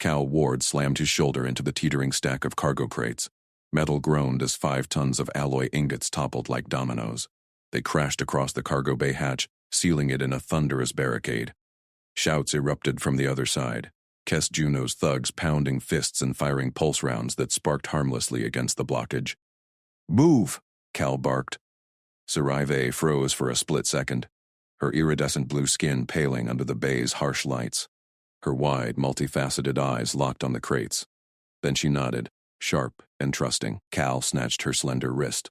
Cal Ward slammed his shoulder into the teetering stack of cargo crates. Metal groaned as 5 tons of alloy ingots toppled like dominoes. They crashed across the cargo bay hatch, sealing it in a thunderous barricade. Shouts erupted from the other side. Kes Juno's thugs pounding fists and firing pulse rounds that sparked harmlessly against the blockage. "Move!" Cal barked. Sarai froze for a split second, her iridescent blue skin paling under the bay's harsh lights. Her wide, multifaceted eyes locked on the crates. Then she nodded, sharp and trusting. Cal snatched her slender wrist.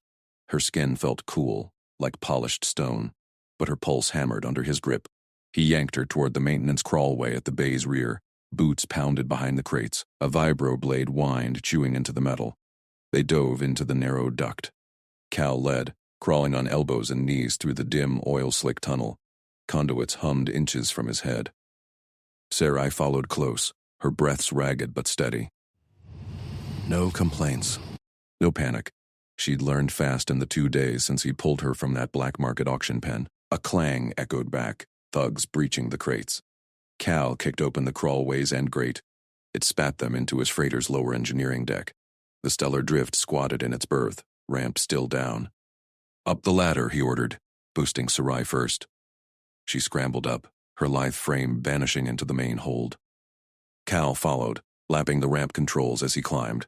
Her skin felt cool, like polished stone, but her pulse hammered under his grip. He yanked her toward the maintenance crawlway at the bay's rear. Boots pounded behind the crates. A vibro blade whined, chewing into the metal. They dove into the narrow duct. Cal led, crawling on elbows and knees through the dim, oil-slick tunnel. Conduits hummed inches from his head. Sarai followed close, her breaths ragged but steady. No complaints. No panic. She'd learned fast in the 2 days since he pulled her from that black market auction pen. A clang echoed back, thugs breaching the crates. Cal kicked open the crawlway's end grate. It spat them into his freighter's lower engineering deck. The stellar drift squatted in its berth, ramp still down. "Up the ladder," he ordered, boosting Sarai first. She scrambled up, her lithe frame vanishing into the main hold. Cal followed, lapping the ramp controls as he climbed.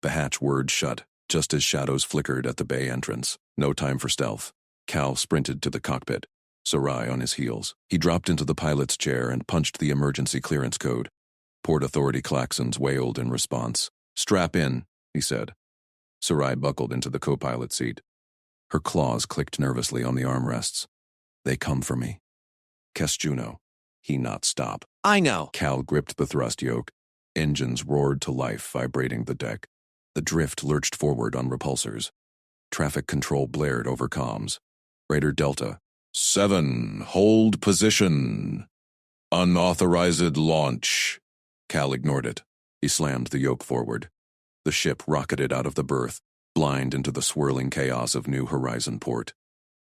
The hatch whirred shut, just as shadows flickered at the bay entrance. No time for stealth. Cal sprinted to the cockpit, Sarai on his heels. He dropped into the pilot's chair and punched the emergency clearance code. Port Authority klaxons wailed in response. "Strap in," he said. Sarai buckled into the co-pilot seat. Her claws clicked nervously on the armrests. "They come for me." Kes Juno. He not stop. "I know." Cal gripped the thrust yoke. Engines roared to life, vibrating the deck. The drift lurched forward on repulsors. Traffic control blared over comms. Raider Delta. 7, hold position. Unauthorized launch. Cal ignored it. He slammed the yoke forward. The ship rocketed out of the berth, blind into the swirling chaos of New Horizon port.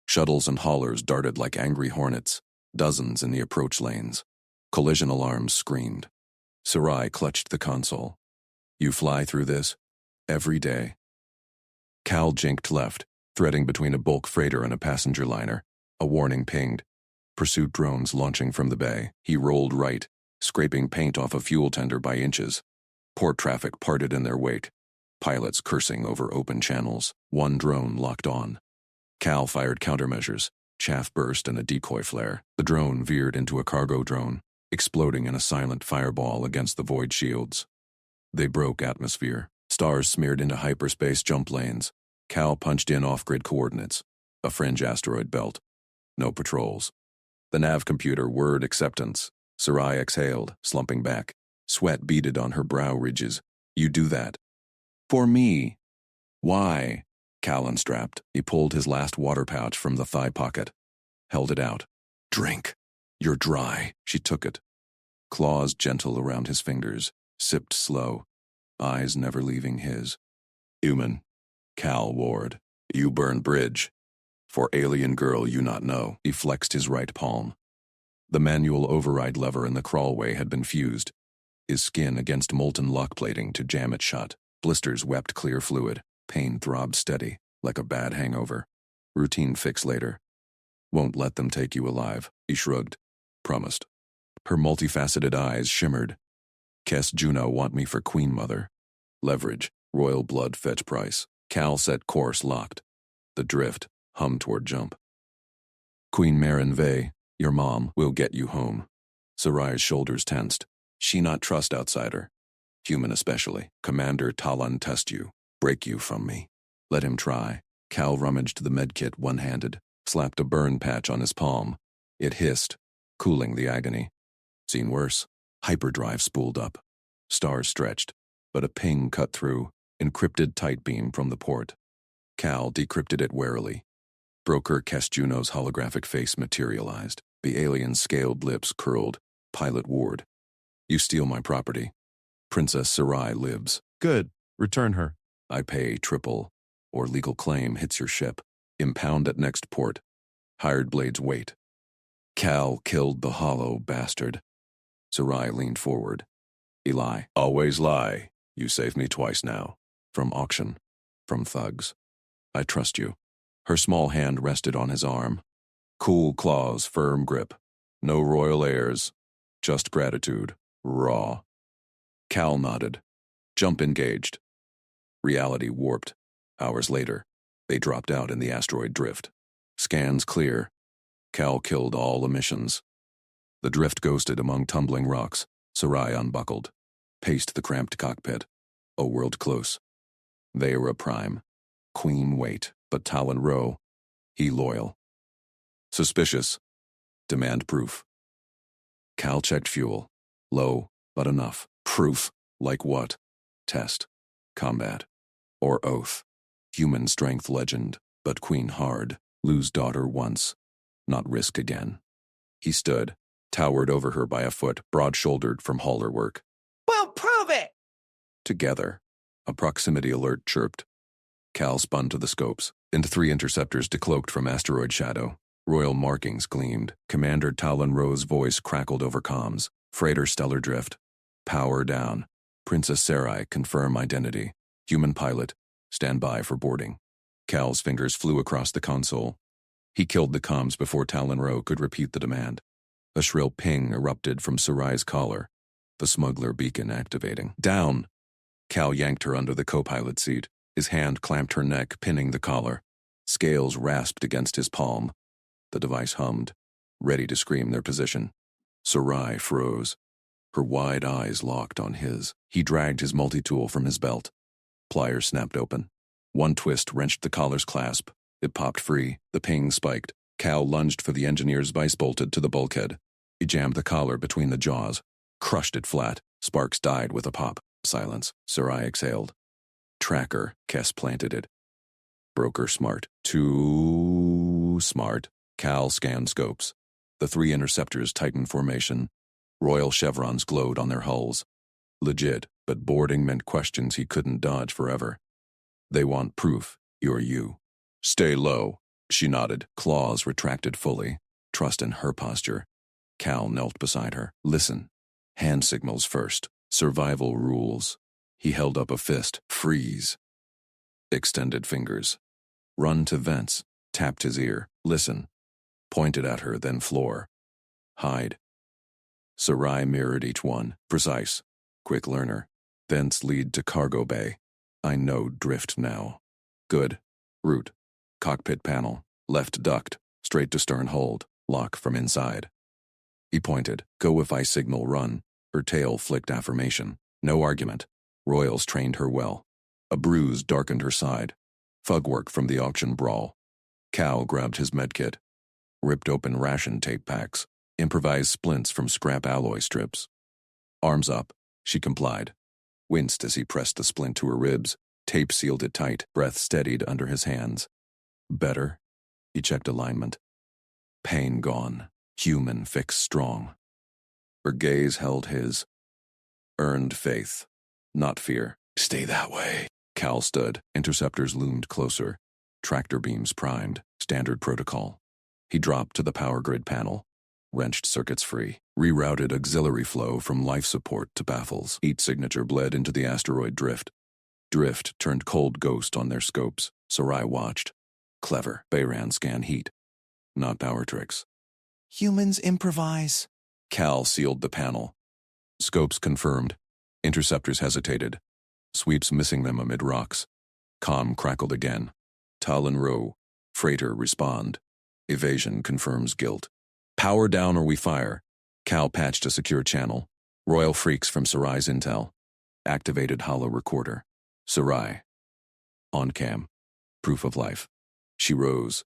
Shuttles and haulers darted like angry hornets, dozens in the approach lanes. Collision alarms screamed. Sarai clutched the console. "You fly through this? Every day." Cal jinked left, threading between a bulk freighter and a passenger liner. A warning pinged. Pursuit drones launching from the bay. He rolled right, scraping paint off a fuel tender by inches. Port traffic parted in their wake. Pilots cursing over open channels. One drone locked on. Cal fired countermeasures. Chaff burst and a decoy flare. The drone veered into a cargo drone, exploding in a silent fireball against the void shields. They broke atmosphere. Stars smeared into hyperspace jump lanes. Cal punched in off-grid coordinates. A fringe asteroid belt. No patrols. The nav computer whirred acceptance. Sarai exhaled, slumping back. Sweat beaded on her brow ridges. "You do that." "For me." "Why?" Cal unstrapped. He pulled his last water pouch from the thigh pocket. Held it out. "Drink. You're dry." She took it. Claws gentle around his fingers. Sipped slow. Eyes never leaving his. "Human. Cal Ward. You burn bridge. For alien girl you not know." He flexed his right palm. The manual override lever in the crawlway had been fused. His skin against molten lock plating to jam it shut. Blisters wept clear fluid. Pain throbbed steady, like a bad hangover. Routine fix later. "Won't let them take you alive," he shrugged. "Promised." Her multifaceted eyes shimmered. "Kes Juno want me for Queen Mother. Leverage, royal blood fetch price." Cal set course locked. The drift hummed toward jump. "Queen Marin Vey, your mom, will get you home." Sarai's shoulders tensed. She not trust outsider. Human especially. Commander Talon test you. Break you from me. Let him try. Cal rummaged the medkit one-handed, slapped a burn patch on his palm. It hissed, cooling the agony. Seen worse. Hyperdrive spooled up. Stars stretched, but a ping cut through, encrypted tight beam from the port. Cal decrypted it warily. Broker Kes Juno's holographic face materialized. The alien's scaled lips curled. Pilot Ward. "You steal my property. Princess Sarai lives." "Good. Return her." "I pay triple, or legal claim hits your ship. Impound at next port. Hired blades wait." Cal killed the hollow bastard. Sarai leaned forward. Eli. Always lie. You saved me twice now. From auction. From thugs. I trust you. Her small hand rested on his arm. Cool claws, firm grip. No royal airs. Just gratitude. Raw. Cal nodded. Jump engaged. Reality warped. Hours later, they dropped out in the asteroid drift. Scans clear. Cal killed all emissions. The drift ghosted among tumbling rocks. Sarai unbuckled. Paced the cramped cockpit. A world close. They were a prime. Queen wait, but Talon row. He loyal. Suspicious. Demand proof. Cal checked fuel. Low, but enough. Proof. Like what? Test. Combat. Or oath. Human strength legend, but queen hard. Lose daughter once. Not risk again. He stood, towered over her by a foot, broad-shouldered from hauler work. Well, prove it! Together. A proximity alert chirped. Cal spun to the scopes, into 3 interceptors decloaked from asteroid shadow. Royal markings gleamed. Commander Talon Rowe's voice crackled over comms. Freighter stellar drift. Power down. Princess Sarai, confirm identity. Human pilot, stand by for boarding. Cal's fingers flew across the console. He killed the comms before Talon Rowe could repeat the demand. A shrill ping erupted from Sarai's collar, the smuggler beacon activating. Down! Cal yanked her under the co-pilot seat. His hand clamped her neck, pinning the collar. Scales rasped against his palm. The device hummed, ready to scream their position. Sarai froze. Her wide eyes locked on his. He dragged his multi-tool from his belt. Pliers snapped open. One twist wrenched the collar's clasp. It popped free. The ping spiked. Cal lunged for the engineer's vice bolted to the bulkhead. He jammed the collar between the jaws. Crushed it flat. Sparks died with a pop. Silence. Sarai exhaled. Tracker. Kess planted it. Broker smart. Too smart. Cal scanned scopes. The 3 interceptors tightened formation. Royal chevrons glowed on their hulls. Legit, but boarding meant questions he couldn't dodge forever. They want proof. You're you. Stay low. She nodded. Claws retracted fully. Trust in her posture. Cal knelt beside her. Listen. Hand signals first. Survival rules. He held up a fist. Freeze. Extended fingers. Run to vents. Tapped his ear. Listen. Pointed at her, then floor. Hide. Sarai mirrored each one. Precise. Quick learner. Vents lead to cargo bay. I know drift now. Good. Route. Cockpit panel. Left duct. Straight to stern hold. Lock from inside. He pointed. Go if I signal run. Her tail flicked affirmation. No argument. Royals trained her well. A bruise darkened her side. Fugwork from the auction brawl. Cal grabbed his medkit. Ripped open ration tape packs. Improvised splints from scrap alloy strips. Arms up. She complied. Winced as he pressed the splint to her ribs. Tape sealed it tight. Breath steadied under his hands. Better. He checked alignment. Pain gone. Human fixed strong. Her gaze held his. Earned faith. Not fear. Stay that way. Cal stood. Interceptors loomed closer. Tractor beams primed. Standard protocol. He dropped to the power grid panel. Wrenched circuits free. Rerouted auxiliary flow from life support to baffles. Each signature bled into the asteroid drift. Drift turned cold ghost on their scopes. Sarai watched. Clever. Bayran scan heat. Not power tricks. Humans improvise. Cal sealed the panel. Scopes confirmed. Interceptors hesitated. Sweeps missing them amid rocks. Comm crackled again. Talon row. Freighter respond. Evasion confirms guilt. Power down or we fire. Cal patched a secure channel. Royal freaks from Sarai's intel. Activated hollow recorder. Sarai. On cam. Proof of life. She rose.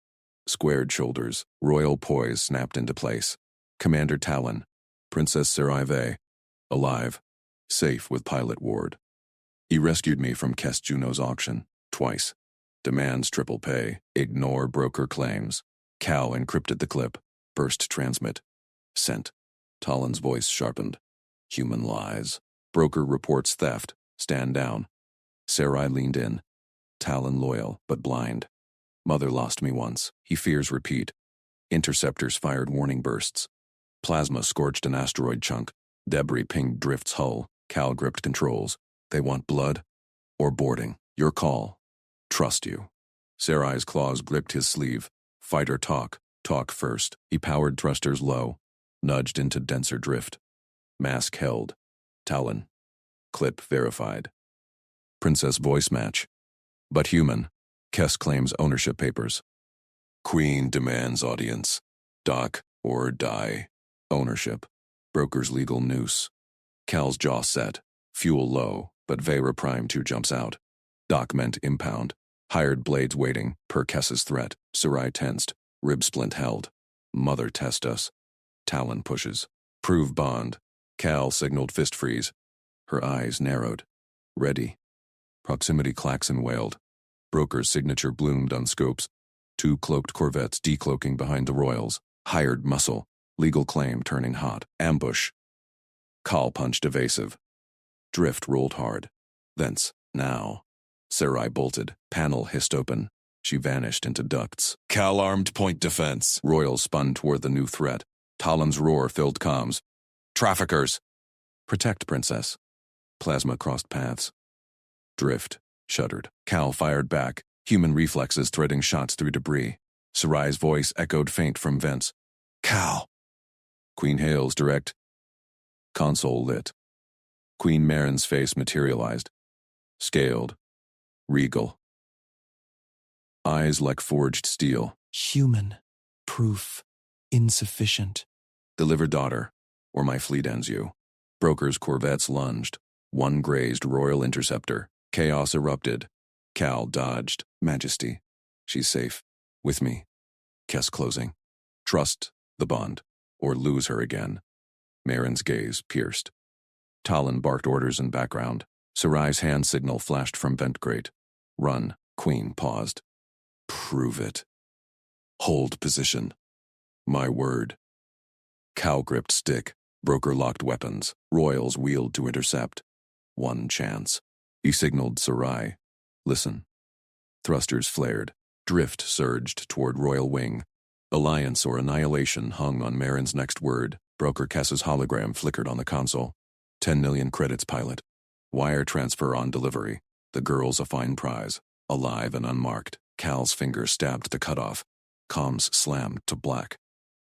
Squared shoulders. Royal poise snapped into place. Commander Talon. Princess Sarai Vey. Alive. Safe with pilot ward. He rescued me from Kess Juno's auction. Twice. Demands triple pay. Ignore broker claims. Cal encrypted the clip. Burst transmit. Sent. Talon's voice sharpened. Human lies. Broker reports theft. Stand down. Sarai leaned in. Talon loyal, but blind. Mother lost me once. He fears repeat. Interceptors fired warning bursts. Plasma scorched an asteroid chunk. Debris pinged Drift's hull. Cal gripped controls. They want blood or boarding. Your call. Trust you. Sarai's claws gripped his sleeve. Fight or talk. Talk first. He powered thrusters low, nudged into denser drift. Mask held. Talon. Clip verified. Princess voice match. But human. Kess claims ownership papers. Queen demands audience. Doc or die. Ownership. Broker's legal noose. Cal's jaw set. Fuel low, but Vera Prime 2 jumps out. Doc meant impound. Hired blades waiting, per Kess's threat. Sarai tensed. Rib splint held. Mother test us. Talon pushes. Prove bond. Cal signaled fist freeze. Her eyes narrowed. Ready. Proximity klaxon wailed. Broker's signature bloomed on scopes. 2 cloaked corvettes decloaking behind the royals. Hired muscle. Legal claim turning hot. Ambush. Call punched evasive. Drift rolled hard. Thence. Now. Sarai bolted. Panel hissed open. She vanished into ducts. Cal armed point defense. Royals spun toward the new threat. Talon's roar filled comms. Traffickers! Protect, princess. Plasma crossed paths. Drift. Shuddered. Cal fired back. Human reflexes threading shots through debris. Sarai's voice echoed faint from vents. Cal! Queen Hale's direct. Console lit. Queen Marin's face materialized. Scaled. Regal. Eyes like forged steel. Human. Proof. Insufficient. Deliver daughter, or my fleet ends you. Broker's corvettes lunged. One grazed Royal Interceptor. Chaos erupted. Cal dodged. Majesty. She's safe. With me. Kess closing. Trust the bond, or lose her again. Marin's gaze pierced. Talon barked orders in background. Sarai's hand signal flashed from vent grate. Run. Queen paused. Prove it. Hold position. My word. Cal gripped stick. Broker locked weapons. Royals wheeled to intercept. One chance. He signaled Sarai. Listen. Thrusters flared. Drift surged toward Royal Wing. Alliance or annihilation hung on Marin's next word. Broker Kess's hologram flickered on the console. 10 million credits, pilot. Wire transfer on delivery. The girl's a fine prize. Alive and unmarked. Cal's finger stabbed the cutoff. Comms slammed to black.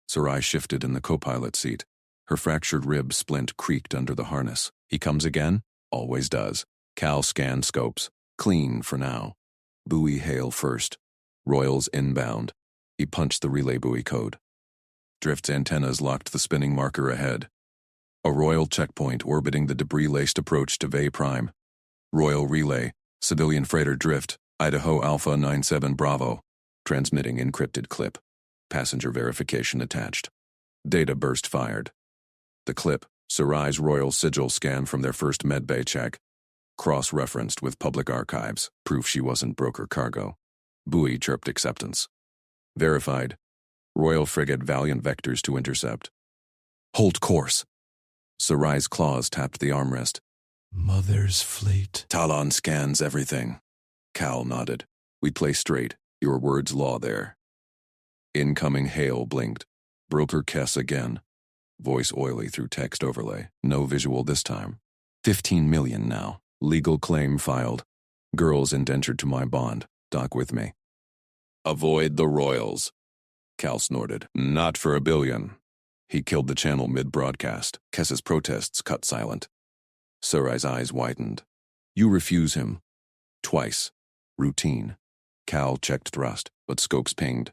Sarai shifted in the co-pilot seat. Her fractured rib splint creaked under the harness. He comes again? Always does. Cal scanned scopes. Clean for now. Buoy Hale first. Royals inbound. He punched the relay buoy code. Drift's antennas locked the spinning marker ahead. A Royal checkpoint orbiting the debris-laced approach to Vey Prime. Royal relay. Civilian freighter Drift. Idaho Alpha 97 Bravo. Transmitting encrypted clip. Passenger verification attached. Data burst fired. The clip. Sarai's Royal sigil scan from their first medbay check. Cross-referenced with public archives. Proof she wasn't broker cargo. Buoy chirped acceptance. Verified. Royal frigate Valiant vectors to intercept. Hold course. Sarai's claws tapped the armrest. Mother's fleet. Talon scans everything. Cal nodded. We play straight. Your word's law there. Incoming Hale blinked. Broker Kess again. Voice oily through text overlay. No visual this time. 15 million now. Legal claim filed. Girls indentured to my bond. Dock with me. Avoid the Royals. Cal snorted. Not for $1 billion. He killed the channel mid-broadcast. Kess's protests cut silent. Sarai's eyes widened. You refuse him. Twice. Routine. Cal checked thrust, but scopes pinged.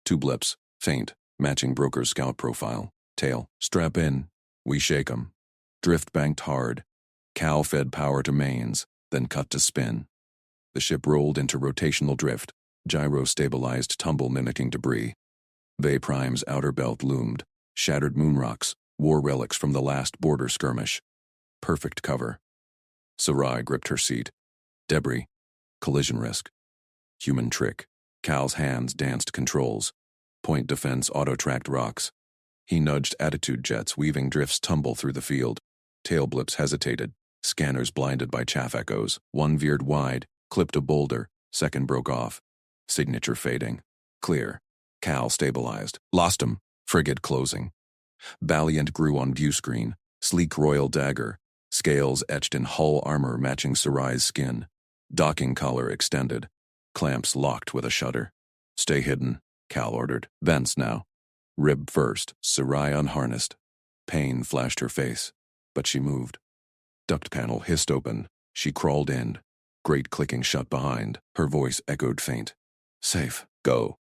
2 blips. Faint. Matching Broker's scout profile. Tail. Strap in. We shake 'em. Drift banked hard. Cal fed power to mains, then cut to spin. The ship rolled into rotational drift. Gyro-stabilized tumble mimicking debris. Vey Prime's outer belt loomed. Shattered moon rocks. War relics from the last border skirmish. Perfect cover. Sarai gripped her seat. Debris. Collision risk. Human trick. Cal's hands danced controls. Point defense auto-tracked rocks. He nudged attitude jets weaving Drift's tumble through the field. Tail blips hesitated. Scanners blinded by chaff echoes. One veered wide, clipped a boulder. Second broke off. Signature fading. Clear. Cal stabilized. Lost him. Frigate closing. Valiant grew on view screen. Sleek Royal dagger. Scales etched in hull armor matching Sarai's skin. Docking collar extended. Clamps locked with a shudder. Stay hidden, Cal ordered. Vents now. Rib first, Sarai unharnessed. Pain flashed her face, but she moved. Duct panel hissed open. She crawled in. Grate clicking shut behind. Her voice echoed faint. Safe. Go.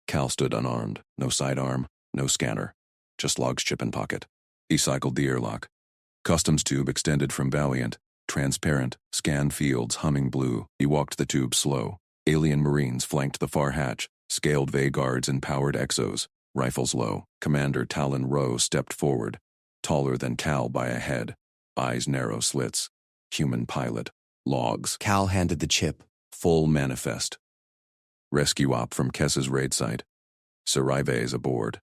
Cal stood unarmed. No sidearm, no scanner. Just logs chip in pocket. He cycled the airlock. Customs tube extended from Valiant. Transparent, scanned fields humming blue. He walked the tube slow. Alien Marines flanked the far hatch. Scaled Veyguards and powered Exos. Rifles low. Commander Talon Rowe stepped forward. Taller than Cal by a head. Eyes narrow slits. Human pilot. Logs. Cal handed the chip. Full manifest. Rescue op from Kess's raid site. Saraive is aboard.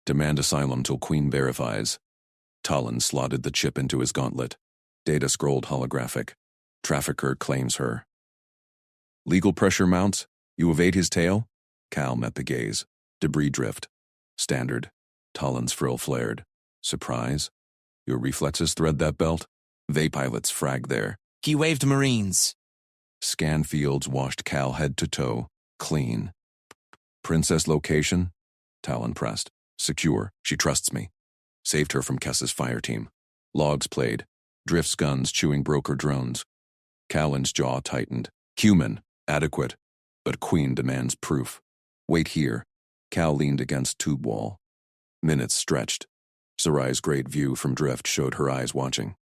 Demand asylum till Queen verifies. Talon slotted the chip into his gauntlet. Data scrolled holographic. Trafficker claims her. Legal pressure mounts. You evade his tail? Cal met the gaze. Debris drift. Standard. Talon's frill flared. Surprise? Your reflexes thread that belt? Vey pilots frag there. He waved Marines. Scan fields washed Cal head to toe. Clean. Princess location? Talon pressed. Secure. She trusts me. Saved her from Kess's fire team. Logs played. Drift's guns chewing broker drones. Callan's jaw tightened. Human. Adequate. But Queen demands proof. Wait here. Cal leaned against tube wall. Minutes stretched. Sarai's great view from Drift showed her eyes watching.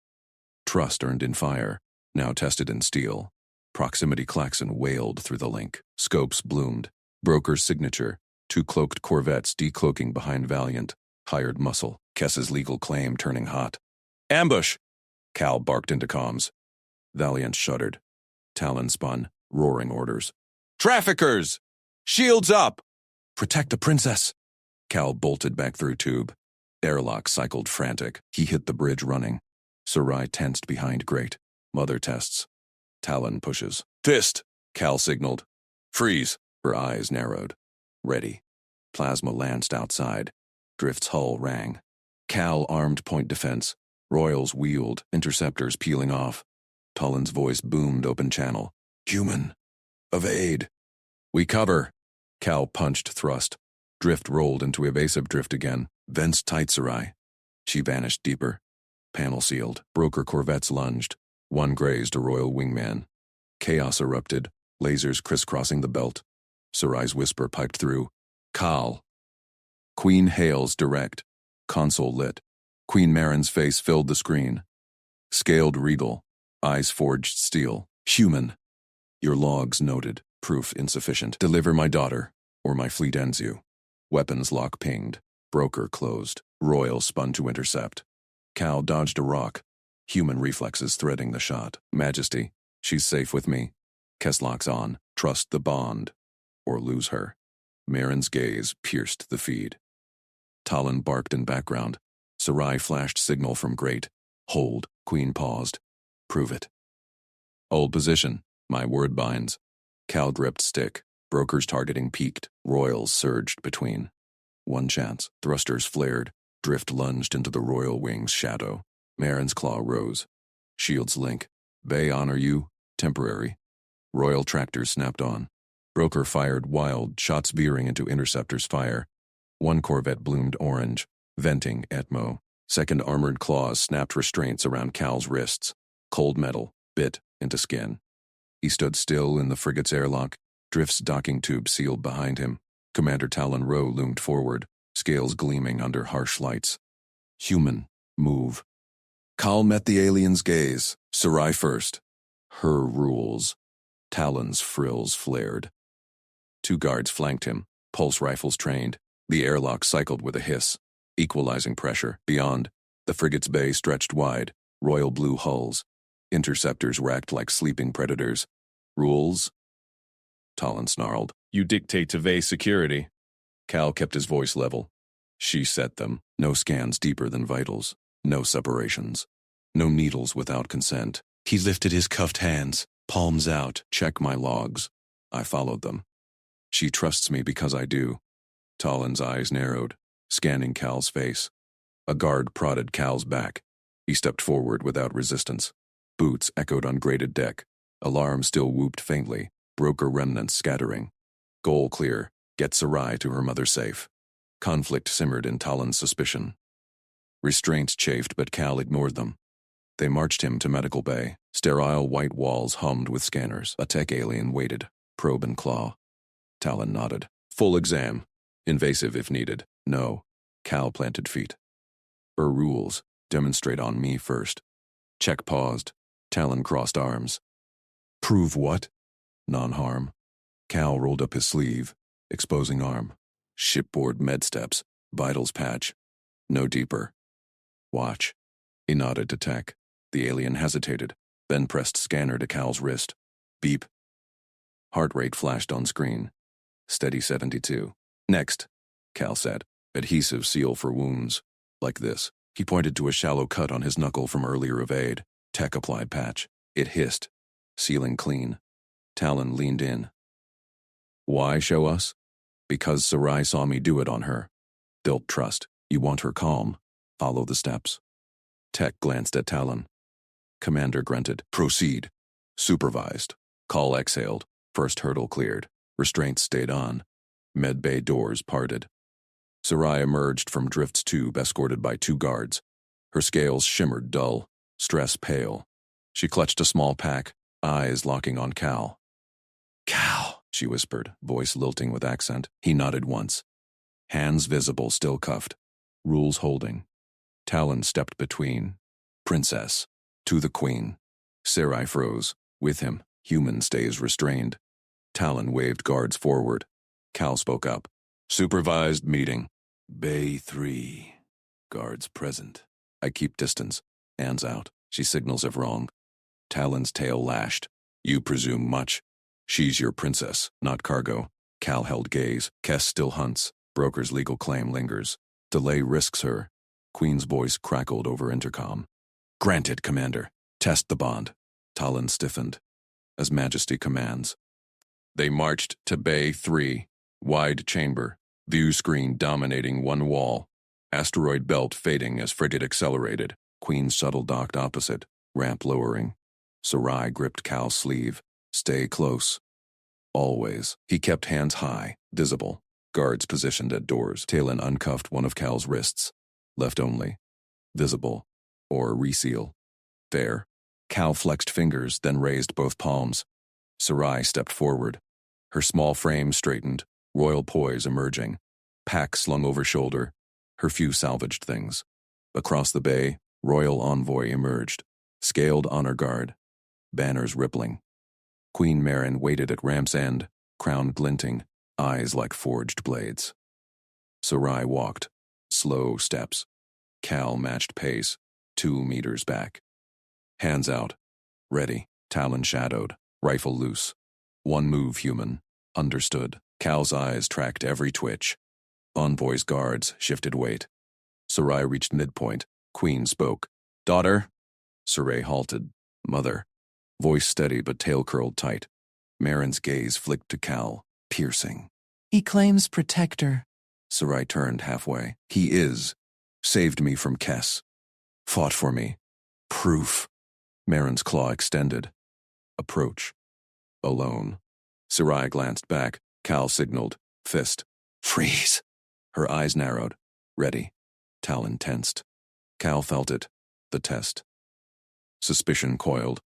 Trust earned in fire, now tested in steel. Proximity klaxon wailed through the link. Scopes bloomed. Broker's signature. 2 cloaked corvettes decloaking behind Valiant. Hired muscle. Kess's legal claim turning hot. Ambush! Cal barked into comms. Valiant shuddered. Talon spun, roaring orders. Traffickers! Shields up! Protect the princess! Cal bolted back through tube. Airlock cycled frantic. He hit the bridge running. Sarai tensed behind grate. Mother tests. Talon pushes. Fist! Cal signaled. Freeze! Her eyes narrowed. Ready. Plasma lanced outside. Drift's hull rang. Cal armed point defense. Royals wheeled, interceptors peeling off. Talon's voice boomed open channel. Human. Evade. We cover. Cal punched thrust. Drift rolled into evasive drift again. Vents tight, Sarai. She vanished deeper. Panel sealed. Broker corvettes lunged. One grazed a royal wingman. Chaos erupted. Lasers crisscrossing the belt. Sarai's whisper piped through. Cal. Queen hails direct. Console lit. Queen Marin's face filled the screen. Scaled regal. Eyes forged steel. Human. Your logs noted. Proof insufficient. Deliver my daughter, or my fleet ends you. Weapons lock pinged. Broker closed. Royal spun to intercept. Cal dodged a rock. Human reflexes threading the shot. Majesty, she's safe with me. Kess locks on. Trust the bond, or lose her. Marin's gaze pierced the feed. Talon barked in background. Sarai flashed signal from grate. Hold. Queen paused. Prove it. Hold position. My word binds. Cal gripped stick. Brokers targeting peaked. Royals surged between. One chance. Thrusters flared. Drift lunged into the royal wing's shadow. Marin's claw rose. Shields link. Bay honor you. Temporary. Royal tractors snapped on. Broker fired wild, shots veering into interceptor's fire. One corvette bloomed orange, venting Etmo. Second armored claws snapped restraints around Cal's wrists. Cold metal, bit into skin. He stood still in the frigate's airlock. Drift's docking tube sealed behind him. Commander Talon Rowe loomed forward, scales gleaming under harsh lights. Human, move. Cal met the alien's gaze. Sarai first. Her rules. Talon's frills flared. 2 guards flanked him, pulse rifles trained. The airlock cycled with a hiss, equalizing pressure. Beyond, the frigate's bay stretched wide, royal blue hulls. Interceptors racked like sleeping predators. Rules? Talon snarled. You dictate to Vey security. Cal kept his voice level. She set them. No scans deeper than vitals. No separations. No needles without consent. He lifted his cuffed hands, palms out. Check my logs. I followed them. She trusts me because I do. Talon's eyes narrowed, scanning Cal's face. A guard prodded Cal's back. He stepped forward without resistance. Boots echoed on grated deck. Alarm still whooped faintly, broker remnants scattering. Goal clear. Get Sarai to her mother safe. Conflict simmered in Talon's suspicion. Restraints chafed, but Cal ignored them. They marched him to medical bay. Sterile white walls hummed with scanners. A tech alien waited, probe and claw. Talon nodded. Full exam. Invasive if needed. No. Cal planted feet. Her rules. Demonstrate on me first. Check paused. Talon crossed arms. Prove what? Non-harm. Cal rolled up his sleeve, exposing arm. Shipboard med steps. Vitals patch. No deeper. Watch. He nodded to tech. The alien hesitated, then pressed scanner to Cal's wrist. Beep. Heart rate flashed on screen. Steady 72. Next, Cal said. Adhesive seal for wounds. Like this. He pointed to a shallow cut on his knuckle from earlier evade. Tech applied patch. It hissed. Sealing clean. Talon leaned in. Why show us? Because Sarai saw me do it on her. Built trust. You want her calm. Follow the steps. Tech glanced at Talon. Commander grunted. Proceed. Supervised. Call exhaled. First hurdle cleared. Restraints stayed on. Medbay doors parted. Sarai emerged from Drift's tube escorted by 2 guards. Her scales shimmered dull, stress pale. She clutched a small pack, eyes locking on Cal. Cal, she whispered, voice lilting with accent. He nodded once. Hands visible, still cuffed. Rules holding. Talon stepped between. Princess. To the queen. Sarai froze. With him, human stays restrained. Talon waved guards forward. Cal spoke up. Supervised meeting. Bay 3. Guards present. I keep distance. Hands out. She signals if wrong. Talon's tail lashed. You presume much. She's your princess, not cargo. Cal held gaze. Kess still hunts. Broker's legal claim lingers. Delay risks her. Queen's voice crackled over intercom. Granted, Commander. Test the bond. Talon stiffened. As Majesty commands. They marched to Bay 3. Wide chamber. View screen dominating one wall. Asteroid belt fading as frigate accelerated. Queen's shuttle docked opposite. Ramp lowering. Sarai gripped Cal's sleeve. Stay close. Always. He kept hands high, visible. Guards positioned at doors. Talon uncuffed one of Cal's wrists. Left only. Visible. Or reseal. Fair. Cal flexed fingers, then raised both palms. Sarai stepped forward. Her small frame straightened, royal poise emerging. Pack slung over shoulder. Her few salvaged things. Across the bay, royal envoy emerged. Scaled honor guard. Banners rippling. Queen Marin waited at ramp's end, crown glinting, eyes like forged blades. Sarai walked. Slow steps. Cal matched pace. 2 meters back. Hands out. Ready. Talon shadowed. Rifle loose. One move, human. Understood. Cal's eyes tracked every twitch. Envoy's guards shifted weight. Sarai reached midpoint. Queen spoke. Daughter? Sarai halted. Mother. Voice steady but tail curled tight. Marin's gaze flicked to Cal, piercing. He claims protector. Sarai turned halfway. He is. Saved me from Kess. Fought for me. Proof. Marin's claw extended. Approach. Alone. Sarai glanced back. Cal signaled. Fist. Freeze. Her eyes narrowed. Ready. Talon tensed. Cal felt it. The test. Suspicion coiled.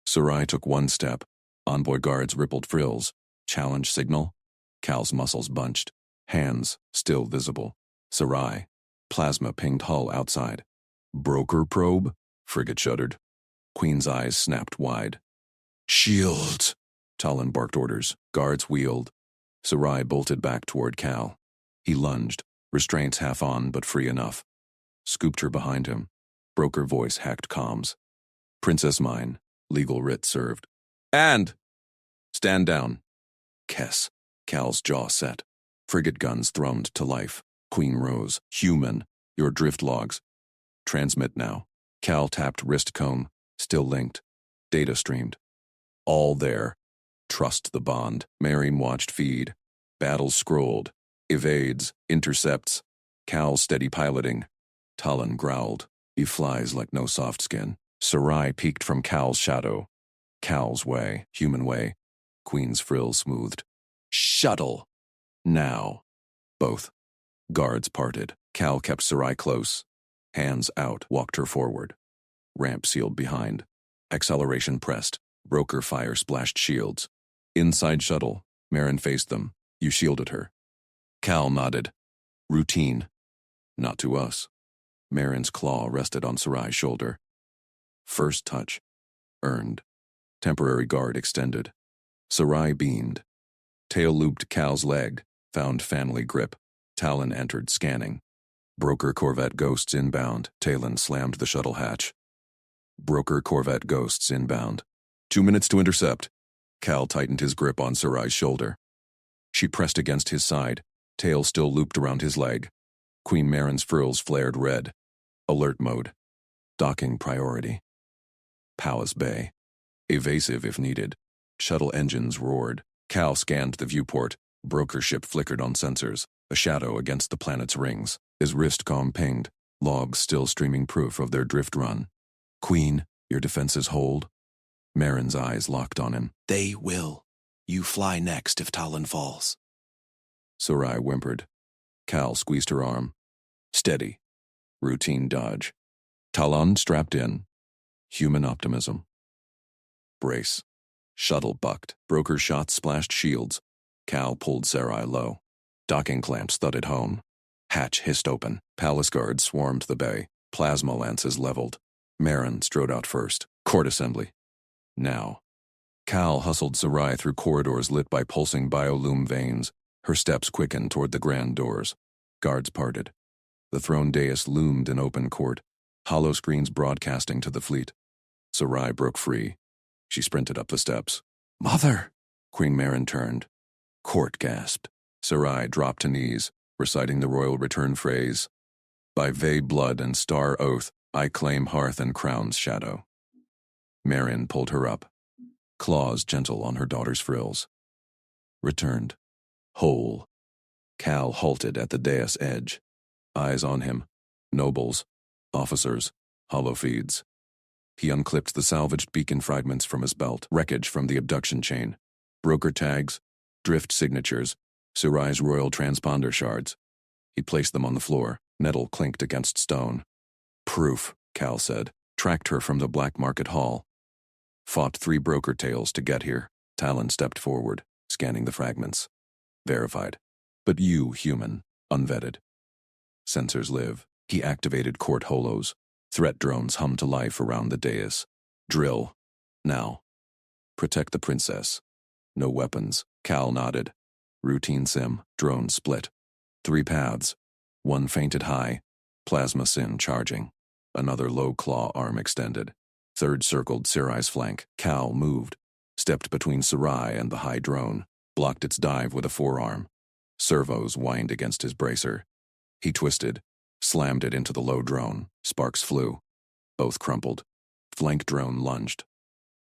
Sarai took one step. Envoy guards rippled frills. Challenge signal. Cal's muscles bunched. Hands still visible. Sarai. Plasma pinged hull outside. Broker probe? Frigate shuddered. Queen's eyes snapped wide. Shields! Talon barked orders. Guards wheeled. Sarai bolted back toward Cal. He lunged, restraints half on but free enough. Scooped her behind him. Broker voice hacked comms. Princess mine. Legal writ served. And! Stand down. Kess. Cal's jaw set. Frigate guns thrummed to life. Queen rose. Human. Your drift logs. Transmit now. Cal tapped wrist comb. Still linked. Data streamed. All there. Trust the bond. Marin watched feed. Battles scrolled. Evades. Intercepts. Cal steady piloting. Talon growled. He flies like no soft skin. Sarai peeked from Cal's shadow. Cal's way, human way. Queen's frill smoothed. Shuttle! Now. Both. Guards parted. Cal kept Sarai close. Hands out, walked her forward. Ramp sealed behind. Acceleration pressed. Broker fire splashed shields. Inside shuttle. Marin faced them. You shielded her. Cal nodded. Routine. Not to us. Marin's claw rested on Sarai's shoulder. First touch. Earned. Temporary guard extended. Sarai beamed. Tail looped Cal's leg. Found family grip. Talon entered, scanning. Broker Corvette ghosts inbound. Talon slammed the shuttle hatch. Broker Corvette ghosts inbound. 2 minutes to intercept. Cal tightened his grip on Sarai's shoulder. She pressed against his side. Tail still looped around his leg. Queen Marin's frills flared red. Alert mode. Docking priority. Palace Bay. Evasive if needed. Shuttle engines roared. Cal scanned the viewport. Broker ship flickered on sensors, a shadow against the planet's rings. His wrist comm pinged, logs still streaming proof of their drift run. Queen, your defenses hold? Marin's eyes locked on him. They will. You fly next if Talon falls. Sarai whimpered. Cal squeezed her arm. Steady. Routine dodge. Talon strapped in. Human optimism. Brace. Shuttle bucked. Broker shots splashed shields. Cal pulled Sarai low. Docking clamps thudded home. Hatch hissed open. Palace guards swarmed the bay. Plasma lances leveled. Marin strode out first. Court assembly. Now. Cal hustled Sarai through corridors lit by pulsing biolume veins. Her steps quickened toward the grand doors. Guards parted. The throne dais loomed in open court, hollow screens broadcasting to the fleet. Sarai broke free. She sprinted up the steps. Mother! Queen Marin turned. Court gasped. Sarai dropped to knees, reciting the royal return phrase. By Vey blood and star oath, I claim hearth and crown's shadow. Marin pulled her up, claws gentle on her daughter's frills. Returned. Whole. Cal halted at the dais edge. Eyes on him. Nobles. Officers. Hollow feeds. He unclipped the salvaged beacon fragments from his belt, wreckage from the abduction chain. Broker tags. Drift signatures. Sarai's royal transponder shards. He placed them on the floor. Metal clinked against stone. Proof, Cal said. Tracked her from the black market hall. Fought 3 broker tails to get here. Talon stepped forward, scanning the fragments. Verified. But you, human, unvetted. Sensors live. He activated court holos. Threat drones hum to life around the dais. Drill. Now. Protect the princess. No weapons. Cal nodded. Routine sim. Drone split. 3 paths. One fainted high. Plasma sin charging. Another low claw arm extended. Third circled Sarai's flank. Cal moved. Stepped between Sarai and the high drone. Blocked its dive with a forearm. Servos whined against his bracer. He twisted. Slammed it into the low drone. Sparks flew. Both crumpled. Flank drone lunged.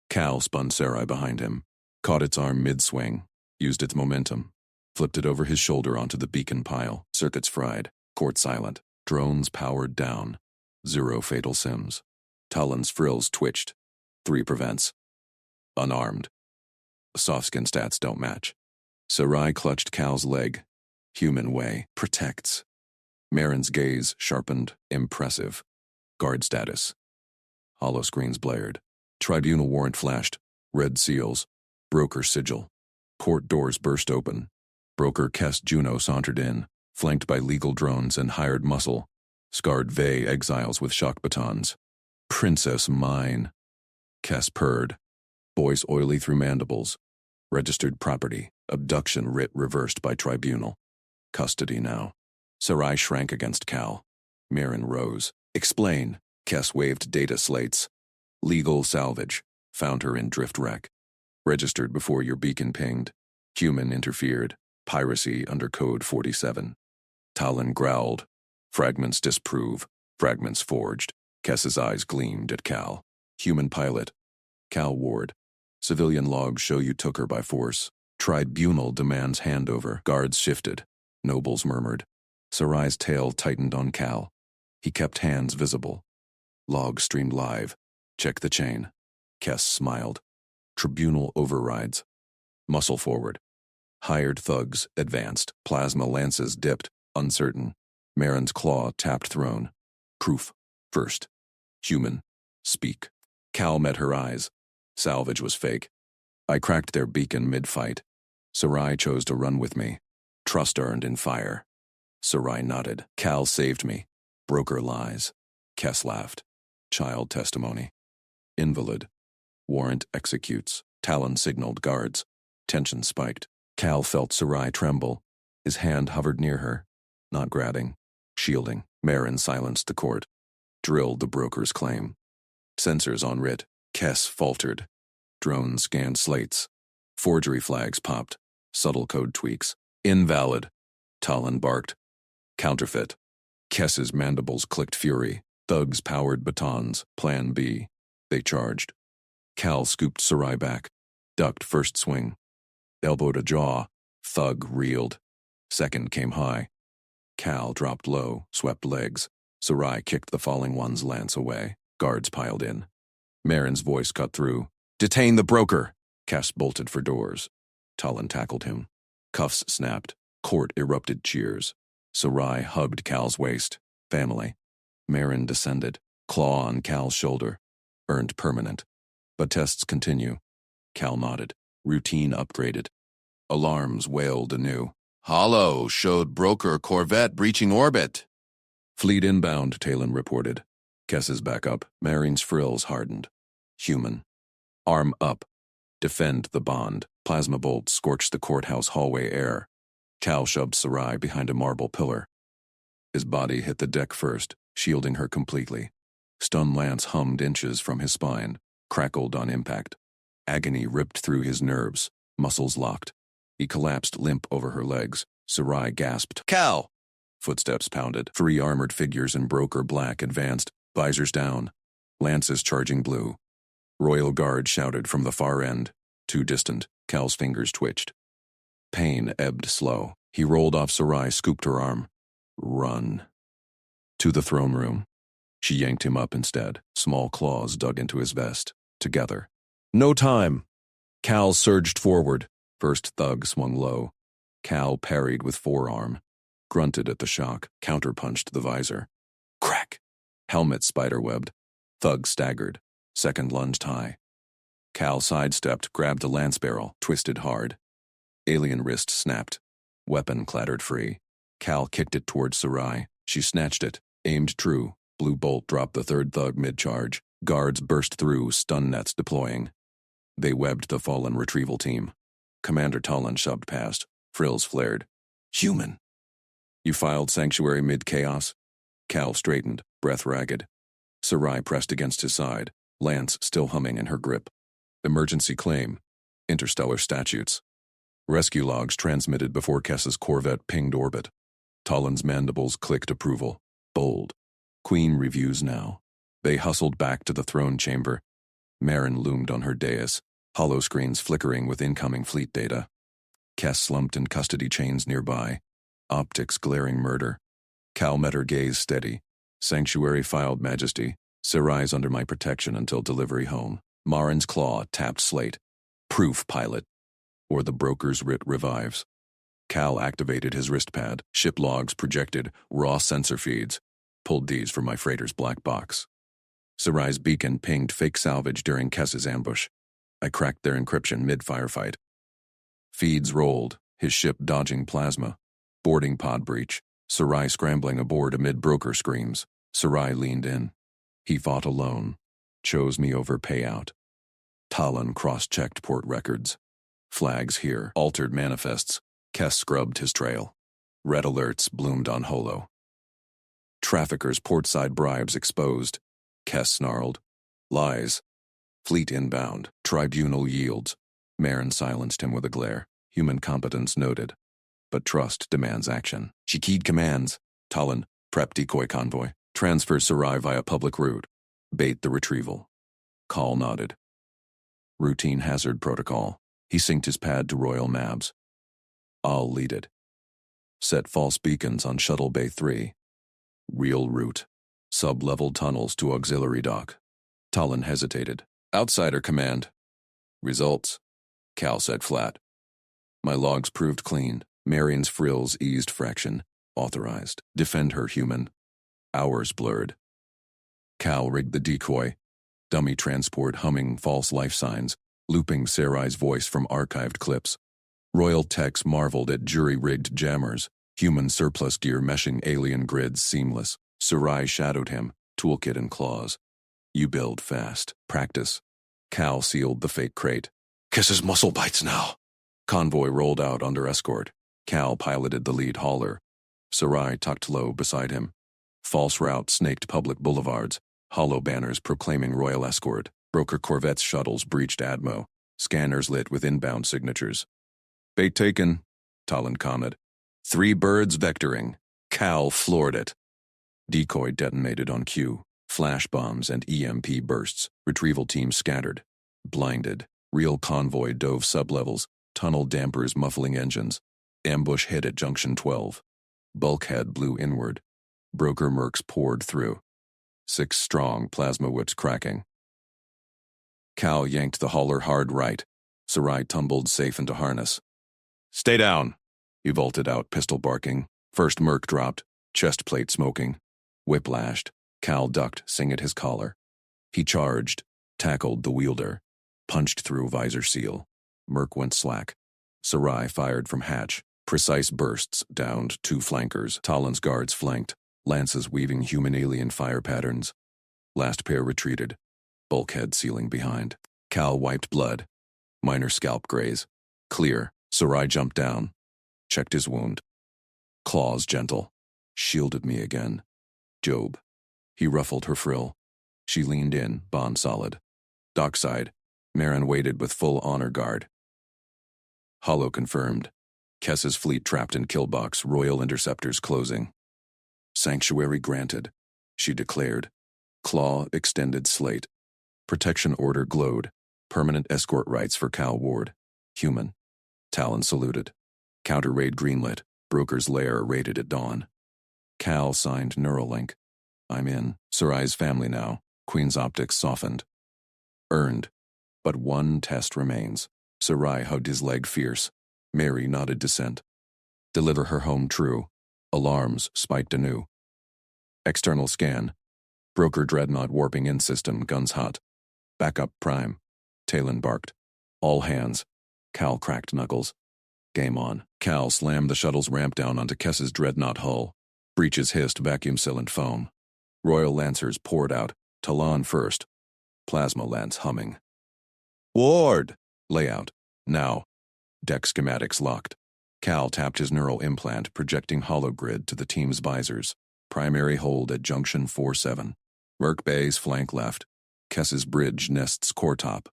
Cal spun Sarai behind him. Caught its arm mid-swing. Used its momentum. Flipped it over his shoulder onto the beacon pile. Circuits fried. Court silent. Drones powered down. 0 fatal sims. Talon's frills twitched. 3 prevents. Unarmed. Soft-skin stats don't match. Sarai clutched Cal's leg. Human way. Protects. Marin's gaze sharpened. Impressive. Guard status. Hollow screens blared. Tribunal warrant flashed. Red seals. Broker sigil. Court doors burst open. Broker Kess Juno sauntered in, flanked by legal drones and hired muscle. Scarred Vey exiles with shock batons. Princess mine. Kess purred. Voice oily through mandibles. Registered property. Abduction writ reversed by tribunal. Custody now. Sarai shrank against Cal. Marin rose. Explain. Kess waved data slates. Legal salvage. Found her in drift wreck. Registered before your beacon pinged. Human interfered. Piracy under code 47. Talon growled. Fragments disprove. Fragments forged. Kess's eyes gleamed at Cal. Human pilot. Cal Ward. Civilian logs show you took her by force. Tribunal demands handover. Guards shifted. Nobles murmured. Sarai's tail tightened on Cal. He kept hands visible. Log streamed live. Check the chain. Kess smiled. Tribunal overrides. Muscle forward. Hired thugs advanced. Plasma lances dipped. Uncertain. Marin's claw tapped throne. Proof. First. Human. Speak. Cal met her eyes. Salvage was fake. I cracked their beacon mid-fight. Sarai chose to run with me. Trust earned in fire. Sarai nodded. Cal saved me. Broker lies. Kess laughed. Child testimony. Invalid. Warrant executes. Talon signaled guards. Tension spiked. Cal felt Sarai tremble. His hand hovered near her. Not grabbing. Shielding. Marin silenced the court. Drilled the broker's claim. Sensors on writ. Kess faltered. Drone scanned slates. Forgery flags popped. Subtle code tweaks. Invalid. Talon barked. Counterfeit. Kess's mandibles clicked fury. Thugs powered batons. Plan B. They charged. Cal scooped Sarai back. Ducked first swing. Elbowed a jaw. Thug reeled. Second came high. Cal dropped low, swept legs. Sarai kicked the falling one's lance away. Guards piled in. Marin's voice cut through. Detain the broker! Kess bolted for doors. Talon tackled him. Cuffs snapped. Court erupted cheers. Sarai hugged Cal's waist. Family. Marin descended. Claw on Cal's shoulder. Earned permanent. But tests continue. Cal nodded. Routine upgraded. Alarms wailed anew. Hollow showed broker corvette breaching orbit. Fleet inbound, Talon reported. Kess's back up. Marin's frills hardened. Human. Arm up. Defend the bond. Plasma bolts scorched the courthouse hallway air. Cal shoved Sarai behind a marble pillar. His body hit the deck first, shielding her completely. Stun lance hummed inches from his spine, crackled on impact. Agony ripped through his nerves, muscles locked. He collapsed limp over her legs. Sarai gasped. Cal! Footsteps pounded. 3 armored figures in broker black advanced, visors down. Lances charging blue. Royal Guard shouted from the far end. Too distant, Cal's fingers twitched. Pain ebbed slow. He rolled off Sarai, scooped her arm. Run. To the throne room. She yanked him up instead. Small claws dug into his vest. Together. No time! Cal surged forward. First thug swung low. Cal parried with forearm. Grunted at the shock. Counterpunched the visor. Crack! Helmet spiderwebbed. Thug staggered. Second lunged high. Cal sidestepped, grabbed a lance barrel, twisted hard. Alien wrist snapped. Weapon clattered free. Cal kicked it towards Sarai. She snatched it, aimed true. Blue bolt dropped the third thug mid-charge. Guards burst through, stun nets deploying. They webbed the fallen retrieval team. Commander Talon shoved past. Frills flared. Human! You filed sanctuary mid-chaos? Cal straightened, breath ragged. Sarai pressed against his side, lance still humming in her grip. Emergency claim. Interstellar statutes. Rescue logs transmitted before Kess's corvette pinged orbit. Talon's mandibles clicked approval. Bold. Queen reviews now. They hustled back to the throne chamber. Marin loomed on her dais, hollow screens flickering with incoming fleet data. Kess slumped in custody chains nearby. Optics glaring murder. Cal met her gaze steady. Sanctuary filed majesty. Sarai's under my protection until delivery home. Marin's claw tapped slate. Proof, pilot. Or the broker's writ revives. Cal activated his wristpad. Ship logs projected. Raw sensor feeds. Pulled these from my freighter's black box. Sarai's beacon pinged fake salvage during Kess's ambush. I cracked their encryption mid-firefight. Feeds rolled, his ship dodging plasma. Boarding pod breach. Sarai scrambling aboard amid broker screams. Sarai leaned in. He fought alone. Chose me over payout. Talon cross-checked port records. Flags here, altered manifests. Kess scrubbed his trail. Red alerts bloomed on holo. Traffickers' portside bribes exposed. Kess snarled. Lies. Fleet inbound. Tribunal yields. Marin silenced him with a glare. Human competence noted. But trust demands action. She keyed commands. Talon, prep decoy convoy. Transfer Sarai via public route. Bait the retrieval. Call nodded. Routine hazard protocol. He synced his pad to Royal Mabs. I'll lead it. Set false beacons on Shuttle Bay 3. Real route. Sub-level tunnels to auxiliary dock. Talon hesitated. Outsider command. Results. Cal said flat. My logs proved clean. Marion's frills eased fraction. Authorized. Defend her, human. Hours blurred. Cal rigged the decoy. Dummy transport humming false life signs, looping Sarai's voice from archived clips. Royal techs marveled at jury-rigged jammers, human surplus gear meshing alien grids seamless. Sarai shadowed him, toolkit and claws. You build fast. Practice. Cal sealed the fake crate. Kiss his muscle bites now. Convoy rolled out under escort. Cal piloted the lead hauler. Sarai tucked low beside him. False route snaked public boulevards, hollow banners proclaiming royal escort. Broker corvettes shuttles breached Admo. Scanners lit with inbound signatures. Bait taken, Talon commented. 3 birds vectoring. Cal floored it. Decoy detonated on cue. Flash bombs and EMP bursts. Retrieval team scattered. Blinded. Real convoy dove sublevels. Tunnel dampers muffling engines. Ambush hit at Junction 12. Bulkhead blew inward. Broker mercs poured through. 6 strong, plasma whips cracking. Cal yanked the hauler hard right. Sarai tumbled safe into harness. Stay down. He vaulted out, pistol barking. First merc dropped, chest plate smoking. Whip lashed. Cal ducked, sing at his collar. He charged, tackled the wielder, punched through visor seal. Merc went slack. Sarai fired from hatch. Precise bursts downed 2 flankers. Talon's guards flanked, lances weaving human-alien fire patterns. Last pair retreated, bulkhead sealing behind. Cal wiped blood. Minor scalp graze. Clear. Sarai jumped down. Checked his wound. Claws gentle. Shielded me again. Job. He ruffled her frill. She leaned in, bond solid. Dockside. Marin waited with full honor guard. Hollow confirmed. Kess's fleet trapped in killbox, royal interceptors closing. Sanctuary granted, she declared. Claw extended slate. Protection order glowed. Permanent escort rights for Cal Ward. Human. Talon saluted. Counter raid greenlit. Broker's lair raided at dawn. Cal signed Neuralink. I'm in. Sarai's family now. Queen's optics softened. Earned. But one test remains. Sarai hugged his leg fierce. Mary nodded dissent. Deliver her home true. Alarms spiked anew. External scan. Broker dreadnought warping in system, guns hot. Backup prime. Talon barked. All hands. Cal cracked knuckles. Game on. Cal slammed the shuttle's ramp down onto Kess's dreadnought hull. Breaches hissed vacuum sealant foam. Royal Lancers poured out. Talon first. Plasma lance humming. Ward! Layout. Now. Deck schematics locked. Cal tapped his neural implant, projecting hologrid to the team's visors. Primary hold at Junction 47. Merc Bay's flank left. Kess's bridge nests core top.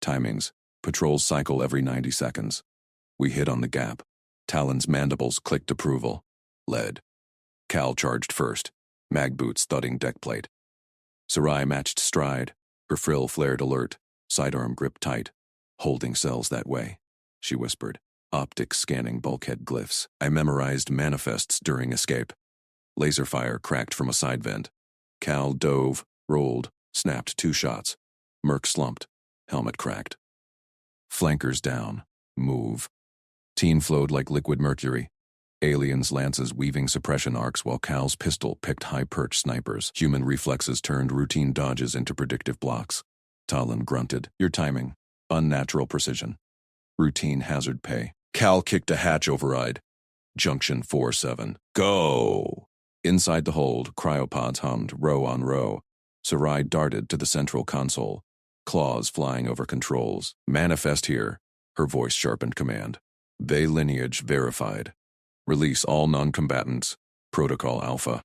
Timings. Patrols cycle every 90 seconds. We hit on the gap. Talon's mandibles clicked approval. Lead. Cal charged first. Mag boots thudding deck plate. Sarai matched stride. Her frill flared alert. Sidearm gripped tight. Holding cells that way, she whispered. Optics scanning bulkhead glyphs. I memorized manifests during escape. Laser fire cracked from a side vent. Cal dove, rolled, snapped 2 shots. Merc slumped. Helmet cracked. Flankers down. Move. Teen flowed like liquid mercury. Aliens' lances weaving suppression arcs while Cal's pistol picked high-perch snipers. Human reflexes turned routine dodges into predictive blocks. Talon grunted. Your timing. Unnatural precision. Routine hazard pay. Cal kicked a hatch override. Junction 47. Go! Inside the hold, cryopods hummed, row on row. Sarai darted to the central console. Claws flying over controls. Manifest here. Her voice sharpened command. They lineage verified. Release all non-combatants. Protocol Alpha.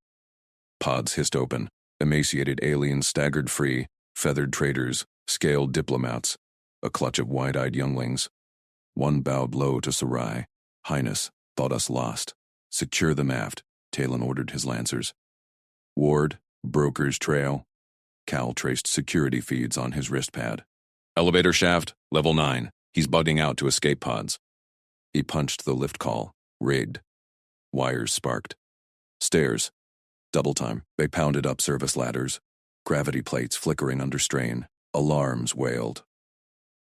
Pods hissed open. Emaciated aliens staggered free. Feathered traders. Scaled diplomats. A clutch of wide-eyed younglings. One bowed low to Sarai. Highness, thought us lost. Secure them aft, Talon ordered his lancers. Ward, Broker's trail. Cal traced security feeds on his wrist pad. Elevator shaft, level 9. He's bugging out to escape pods. He punched the lift call. Rigged. Wires sparked. Stairs. Double time. They pounded up service ladders. Gravity plates flickering under strain. Alarms wailed.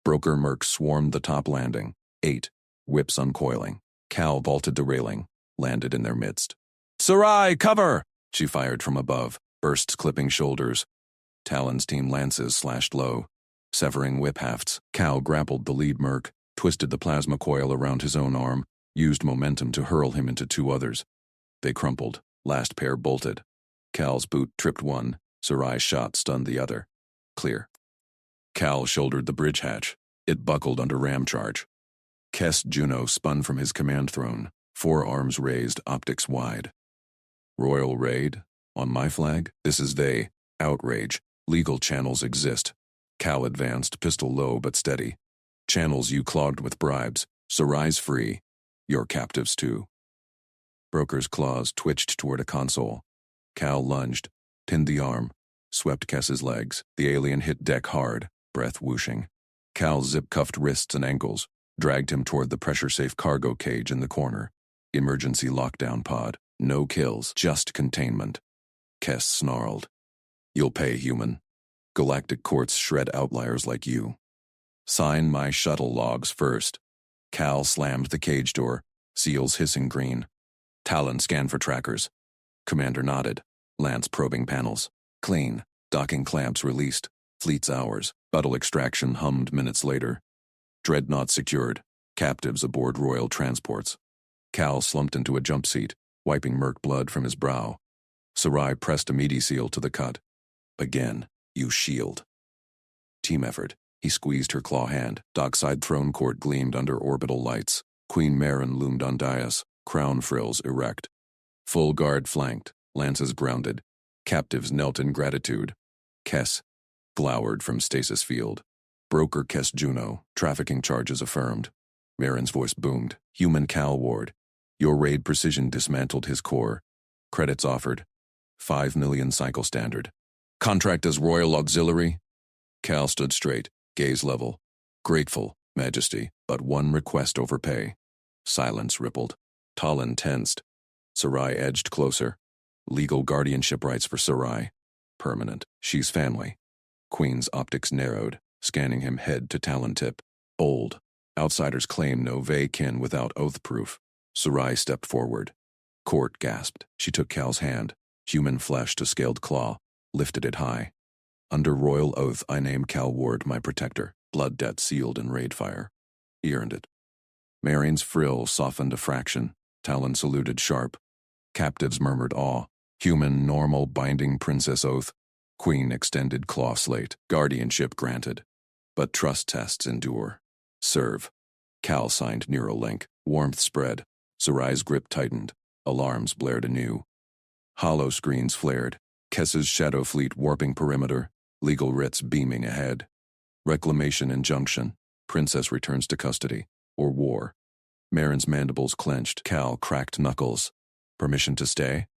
Broker mercs swarmed the top landing. 8. Whips uncoiling. Cal vaulted the railing. Landed in their midst. "Sarai, cover!" she fired from above. Bursts clipping shoulders. Talon's team lances slashed low. Severing whip hafts. Cal grappled the lead merc. Twisted the plasma coil around his own arm. Used momentum to hurl him into 2 others. They crumpled. Last pair bolted. Cal's boot tripped one. Sarai's shot stunned the other. Clear. Cal shouldered the bridge hatch. It buckled under ram charge. Kes Juno spun from his command throne, 4 arms raised, optics wide. "Royal raid? On my flag? This is they. Outrage. Legal channels exist." Cal advanced, pistol low but steady. "Channels you clogged with bribes. Sarai's free. Your captives too." Broker's claws twitched toward a console. Cal lunged, pinned the arm, swept Kess's legs. The alien hit deck hard, breath whooshing. Cal zip-cuffed wrists and ankles, dragged him toward the pressure-safe cargo cage in the corner. Emergency lockdown pod. No kills, just containment. Kess snarled. "You'll pay, human. Galactic courts shred outliers like you. Sign my shuttle logs first." Cal slammed the cage door, seals hissing green. Talon scanned for trackers. Commander nodded. Lance probing panels. Clean. Docking clamps released. Fleet's hours. Buttle extraction hummed minutes later. Dreadnought secured. Captives aboard royal transports. Cal slumped into a jump seat, wiping merc blood from his brow. Sarai pressed a meaty seal to the cut. "Again, you shield." Team effort. He squeezed her claw hand. Dockside throne court gleamed under orbital lights. Queen Marin loomed on dais, crown frills erect. Full guard flanked, lances grounded. Captives knelt in gratitude. Kess glowered from stasis field. Broker Kes Juno, trafficking charges affirmed. Marin's voice boomed. "Human Cal Ward. Your raid precision dismantled his core. Credits offered. 5 million cycle standard. Contract as Royal Auxiliary?" Cal stood straight, gaze level. "Grateful, Majesty, but one request over pay." Silence rippled. Talon tensed. Sarai edged closer. "Legal guardianship rights for Sarai. Permanent. She's family." Queen's optics narrowed, scanning him head to talon tip. "Old. Outsiders claim no kin without oath proof." Sarai stepped forward. Court gasped. She took Cal's hand, human flesh to scaled claw, lifted it high. "Under royal oath, I name Cal Ward my protector. Blood debt sealed in raid fire." He earned it. Marine's frill softened a fraction. Talon saluted sharp. Captives murmured awe. Human, normal, binding princess oath. Queen extended claw slate. Guardianship granted. But trust tests endure. Serve. Cal signed Neuralink. Warmth spread. Sarai's grip tightened. Alarms blared anew. Hollow screens flared. Kess's shadow fleet warping perimeter. Legal writs beaming ahead. Reclamation injunction. Princess returns to custody. Or war. Marin's mandibles clenched. Cal cracked knuckles. Permission to stay?